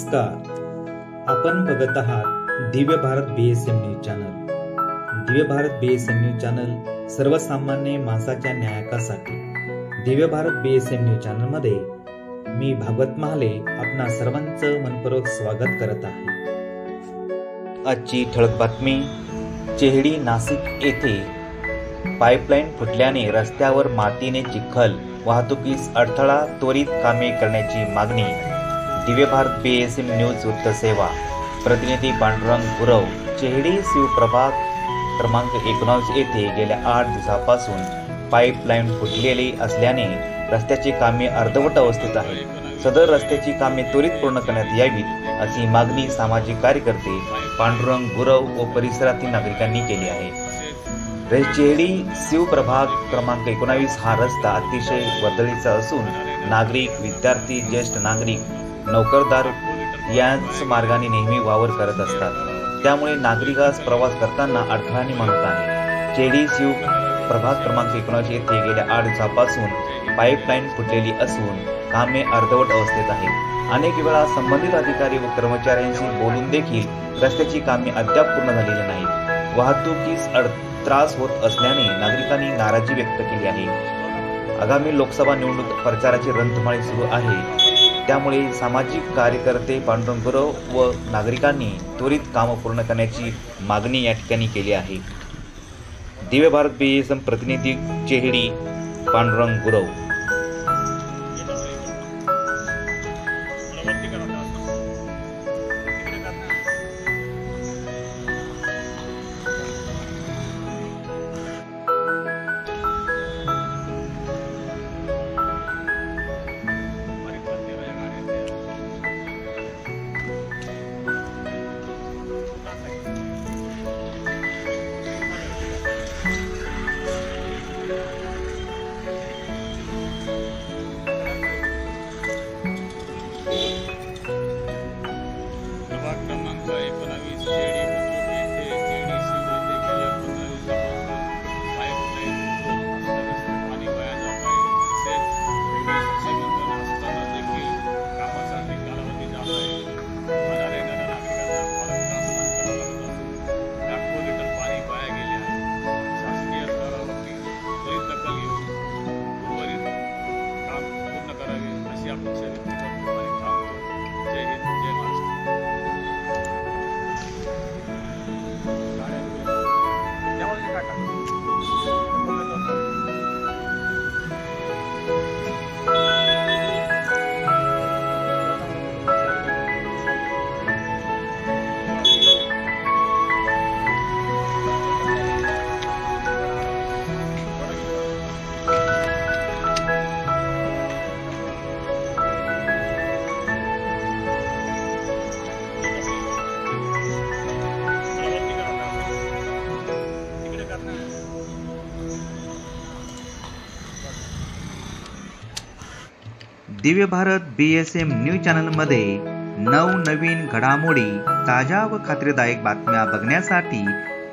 नमस्कार, आपण बघत आहात Divya Bharat BSM news channel. Divya Bharat BSM news channel सर्वसामान्य माणसाच्या न्यायासाठी। Divya Bharat BSM news channel मध्ये मी भागवत महाले आपणा सर्वांचं मनपूर्वक स्वागत करत आहे। आजची ठळक बातमी, चेहडी नाशिक येथे पाईपलाईन फुटल्याने रस्त्यावर मातीने चिखल, वाहतुकीस अडथळा, त्वरित कामे करण्याची मागणी। दिव्य भारत BSM न्यूज वृत्त सेवा प्रतिनिधी पांडुरंग गुरव, चेहडी शिवप्रभाग क्रमांक 19 येथे गेल्या 8 दिवसापासून पाईपलाईन फुटलेली असल्याने रस्त्याची कामे अर्धवट अवस्थेत आहेत। सदर रस्त्याची कामे त्वरित पूर्ण करण्यात यावीत अशी मागणी सामाजिक कार्यकर्ते पांडुरंग गुरव व परिसरातील नागरिकांनी केली आहे। चेहडी शिवप्रभाग क्रमांक 19 हा रस्ता अतिशय वर्दळीचा असून नागरिक, विद्यार्थी, ज्येष्ठ नागरिक, नोकरदार याच मार्गाने नेहमी वावर करत असतात। त्यामुळे नागरिकास प्रवास करताना अडथळा निर्माण होत आहे। चेहडी शिवप्रभाग क्रमांक 19 येथे गेल्या 8 दिवसापासून पाईपलाईन फुटलेली असून कामे अर्धवट अवस्थेत आहेत। अनेक वेळा संबंधित अधिकारी व कर्मचाऱ्यांशी बोलून देखील रस्त्याची कामे अद्याप पूर्ण झालेली नाहीत। वाहतुकीस त्रास होत असल्याने नागरिकांनी नाराजी व्यक्त केली आहे। आगामी लोकसभा निवडणूक प्रचाराची रणधुमाळी सुरू आहे, त्यामुळे सामाजिक कार्यकर्ते पांडुरंग गुरव व नागरिकांनी त्वरित काम पूर्ण करण्याची मागणी या ठिकाणी केली आहे। दिव्य भारत BSM प्रतिनिधी चेहडी पांडुरंग गुरव। दिव्य भारत BSM न्यूज चॅनलमध्ये नवनवीन घडामोडी, ताज्या व खात्रीदायक बातम्या बघण्यासाठी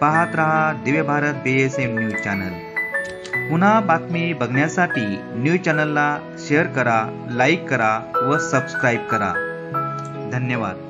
पाहत रहा Divya Bharat BSM news channel. पुन्हा बातमी बघण्यासाठी न्यूज चॅनलला शेअर करा, लाईक करा व सबस्क्राईब करा। धन्यवाद।